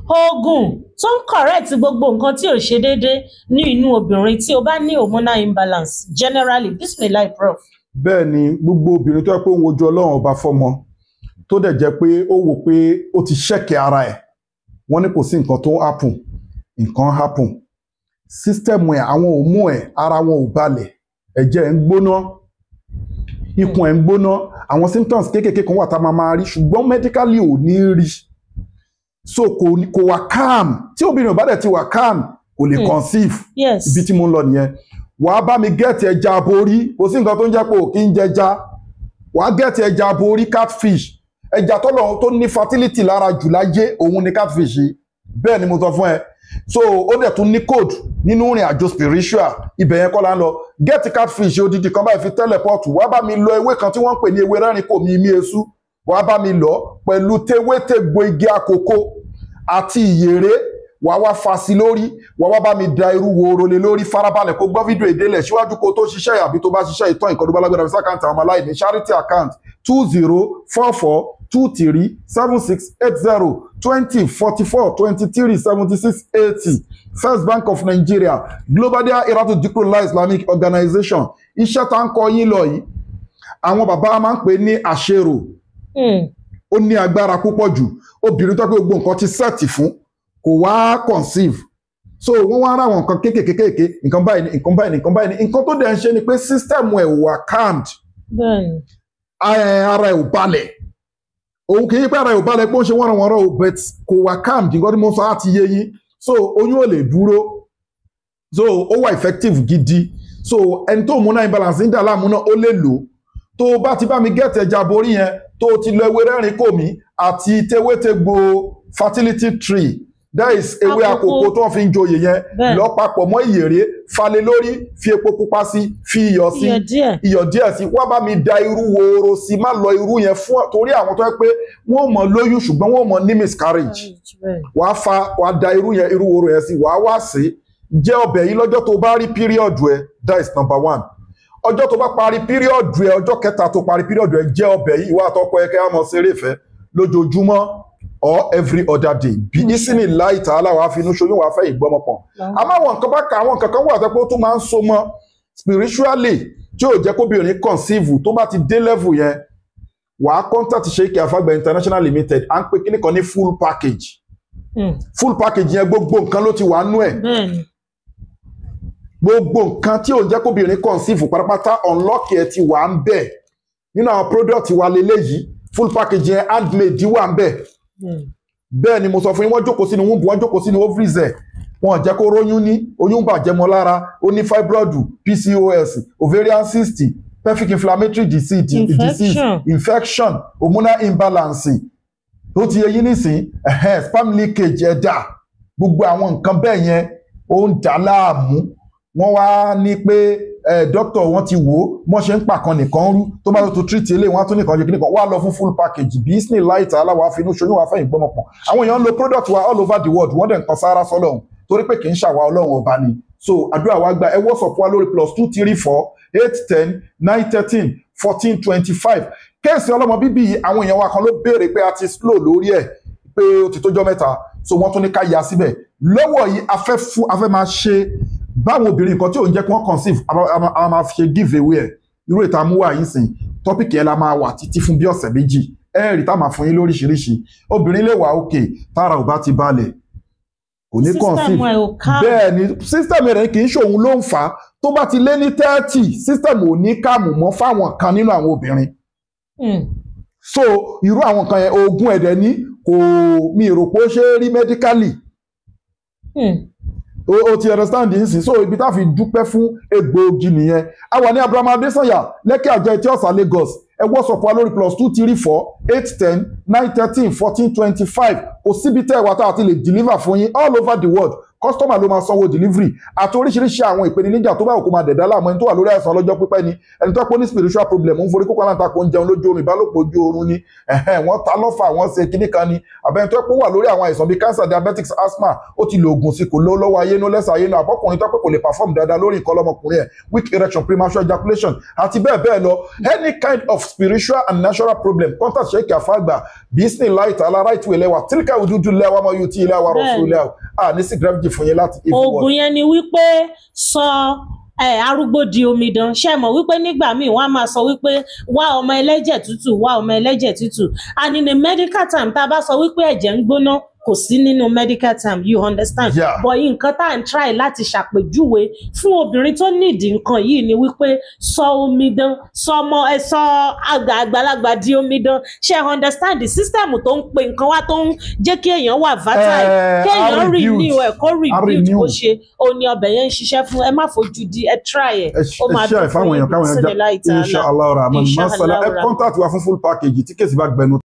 oògùn tó ń correct gbogbo nǹkan tí ò ṣe déédéé ní inú obìnrin tí o bá ní hormonal imbalance generally bismillah prof. bẹ́ẹ̀ ni gbogbo obìnrin tó yẹ pé ó ń wojú ọlọ́run ọba fọ́mọ tó dẹ̀ jẹ́ pé ó wò pé ó ti ṣẹ̀kẹ̀ ara ẹ̀ wọ́n ní kò sí nǹkan tó happen nǹkan happen sísítẹ̀mù ẹ̀ àwọn òmù ẹ̀ ara wọn ò balẹ̀ ẹ̀jẹ̀ ẹ̀ ń gbóná ikùn ẹ̀ ń gbóná àwọn symptoms kéékèèké kan wà tá a máa rí ṣùgbọ́n medically ò ní rí so kò wà calm tí obìnrin ò bá dẹ̀ ti wà calm kò lè conceive ibi tí mo ń lọ nìyẹn wàá bá mi gẹ́ẹ̀tì ẹja aborí kò sí nǹkan tó ń jẹ́ pé ò kí ń jẹja wàá gẹ́ẹ̀tì ẹja aborí catfish ẹja tọ́lọ̀ tó ní fertility lára jù láyé òun ni catfish bẹ́ẹ̀ ni mo sọ fún ẹ so ó dẹ̀ tún ní code nínú ìrìn àjò spiritual ibẹ̀ yẹn kọ́ la ń lọ gẹ́ẹ̀tì catfish odidi kan báyìí fi teleport wàá bá mi lọ ewé kan tí wọ́n ń pè ní ewé rẹ́rìn kò mi imí esu wàá bá mi lọ pẹ̀lú tewétegbò igi àkókò àti ìyèrè wàá wá fa sí lórí wàá wá bá mi da irú wòrò lé lórí farabalẹ̀ kó gbọ́ fídíò ìdélẹ̀ síwájú kó tó ṣiṣẹ́ àbí tó bá ṣiṣẹ́ ìtàn ìkọ́dún balagbada visa account àwọn aláìní charity account 2044237680 2044237680 First Bank of Nigeria Global Dahiratu Dhikrlahi Islamic Organization iṣẹ́ tá ń kọ́ yín lọ yìí àwọn bàbá máa ń pè ní àṣerò ó ní agbára púpọ̀ jù obìnrin tó pé gbogbo nǹkan ti sẹ́ẹ̀tì fún kò wá conceive so wọ́n wá ráwọn nǹkan kéékèèké nǹkan báyìí nǹkan tó dẹ̀ ń ṣe ni pé system ẹ̀ wà calmed ara ẹ̀ ò balẹ̀ òun kì í pé ara ẹ̀ ò balẹ̀ pé ó ń ṣe wọ́nrọ̀wọ́nrọ̀ ò but kò wà calmed nǹkan tí mo sọ á ti yé yín so oyún ò lè dúró so ó wà effective gidi so ẹni tó hormonal imbalance ń dà láàmú náà ó lè lò tó bá ti bá mi gẹ́ẹ̀tì ẹja borí yẹn tó ti lọ ewé rẹ́rìn kò mí àti tewétegbò fertility tree that is ewé àkókò tó fi ń joyè yẹn lọ papọ̀ mọ́ ìyèrè falẹ̀ lórí fi epo pupa sí fi iyọ̀ sí iyọ̀ díẹ̀ sí wá bá mi da irú wòrò sí má lọ irú yẹn fún torí àwọn tó yẹ pé wọ́n mọ̀ lóyún ṣùgbọ́n wọ́n mọ̀ ní miscarriage wàá da irú wòrò yẹn sí wàá wá sí jẹ ọbẹ̀ yìí lọ́jọ́ tó bá rí period ẹ that is number one ọjọ́ tó bá parí period ẹ ọjọ́ kẹta tó parí period ẹ jẹ ọbẹ̀ yìí wà tọkọ ẹ kẹ́ á mọ̀ ṣeré ìfẹ́ lójoojúmọ́ or every other day bí ìsìnì láì tààlà wàá fi inú ṣoyún wàá fẹ́ ìgbọ́mọpọ̀ àmọ́ àwọn nǹkan bá ka àwọn nǹkan kan wà tó tún máa ń so mọ́ spiritually tí yóò jẹ́ kóbìnrin conceive tó bá ti dé level yẹn wàá contact Sheikh Afagba International Limited à ń pè kíní kan ní full package full package yẹn gbogbo nǹkan ló ti wà nú ẹ̀ gbogbo nǹkan tí yóò jẹ́ kóbìnrin conceive pátápátá unlock ẹ̀ ti wà ń bẹ̀ nínú àwọn product wa lélẹ́yìí full package yẹn handmade wà ń bẹ̀ bẹ́ẹ̀ ni mo sọ fún yín wọ́n jókòó sínú womb wọ́n jókòó sínú ovaries ẹ̀ wọ́n jẹ́ kó róyún ní oyún bàjẹ́ mọ́ lára ó ní fibroid PCOS ovarian cyst pelvic inflammatory disease infection hormonal imbalance ó ti yẹ yín nísìn sperm leakage ẹ̀dà gbogbo àwọn nǹkan bẹ́ẹ̀ yẹn ó ń dà láàmú wọ́n wá ní pé dókítà wọn ti wò ó wọ́n ṣe ń pàkan nìkan rú tó bá tó treat eléyìí wọ́n á tún nìkan ṣe kíníkan wá lọ fún full package business light aláwọ̀ àfinú ṣoyún wàá fẹ́ ìgbọ́mọpọ̀ àwọn èèyàn ń lo product wa all over the world wọ́n dẹ̀ ń kan sára sọ́lọ́hún torí pé kì í ṣàwà ọlọ́run ọba ni so àdúrà wa gba ẹ WhatsApp wa lórí +234-810-1425 kéèsì ọlọ́mọ bíbí yìí àwọn èèyàn wa kan ló béèrè pé a ti slow lórí ẹ̀ pé ó ti tójọ́ mẹ́ta so wọ́n tún ní ká ya síbẹ̀ lọ́wọ́ yìí a fẹ́ máa ṣe báwọn obìnrin kan tí ò ń jẹ́ kí wọ́n conceive a máa fi ṣe give away ẹ̀ irú ìta mú wà yín sìn tọ́pìkì ẹ̀ la máa wà títí fún bí ọ̀sẹ̀ méjì ẹ̀rì tá máa fún yín lóríṣiríṣi obìnrin lè wà òkè tára ò bá ti balẹ̀ kò ní conceive bẹ́ẹ̀ ni system rẹ̀ kì í ṣe òun ló ń fà á tó bá ti lé ní 30 system ò ní káàmù mọ́ fáwọn kan nínú àwọn obìnrin so irú àwọn kan yẹn oògùn ẹ̀dẹ̀ ní kò mi rò pé ó ṣe é rí medically o ti understand yìí sí so ibi tá a fi dúpẹ́ fún egbòogi nìyẹn a wà ní Abraham Adesanya Lẹ́kì Àjọ Etí Ọ̀sà Lagos ẹ WhatsApp wa lórí +234-810-913-1425 kò síbi tẹ́ ẹ wà tá a ti lè deliver fún yín all over the world customer ló máa sanwó delivery àti oríṣiríṣi àwọn ìpèníjà tó bá òkú máa dẹ̀dá láàmú ẹni tó wà lórí àìsàn ọlọ́jọ́ pípẹ́ ni ẹni tó pọ̀ ní spiritual problem ń forí kókó aláǹtakò ń jẹun lójú oorun ìbálòpọ̀ ojú oorun ni wọ́n ta lọ́fà wọ́n ṣe kíní kan ni àbẹ́ni tó pọ̀ wà lórí àwọn àìsàn bíi cancer diabetics asthma ó ti lo oògùn sí kò lọ́wọ́ ayé ló lẹ́sẹ̀ ayé náà àbọ́kùnrin tó pé kò lè perform dáadáa lórí nǹkan ọlọ́mọkùnrin ẹ̀ weak erection premature ejaculation àti bẹ́ẹ̀ bẹ́ẹ̀ lọ any kind of spiritual and natural problem contact Sheikh Afagba bisni light ala right way lẹ́wà tíríkà òdúdú lẹ́wà ọmọ yóò tí ilé wa rọ̀ fún ilé wa ní sí gravity fún yín láti. oògùn yẹn ni wípé sọ arúgbó di omidan ṣe mọ̀ wípé nígbà míì wọ́n á máa sọ wípé wá ọmọ ẹlẹ́jẹ̀ tútù wá ọmọ ẹlẹ́jẹ̀ tútù and in a medical term tá a bá sọ wípé ẹ̀jẹ̀ ń gbóná kò sí nínú medical term you understand but nǹkan tá à ń try láti ṣàpèjúwe fún obìnrin tó nídìí nǹkan yìí ni wípé sọ omidan sọ àgbàlagbà di omidan ṣe understand the system tó ń pe nǹkan wá tó ń jẹ́ kí èèyàn wà fertile kéèyàn renew ẹ̀ kó rebuild kó ṣe òní ọbẹ̀ yẹn ń ṣiṣẹ́ fún ẹ má fojú di ẹ try ẹ̀ ó máa dùn fún yín inshallah rahman masala ẹ contact wa fún full package tí kèsì bá gbẹnu.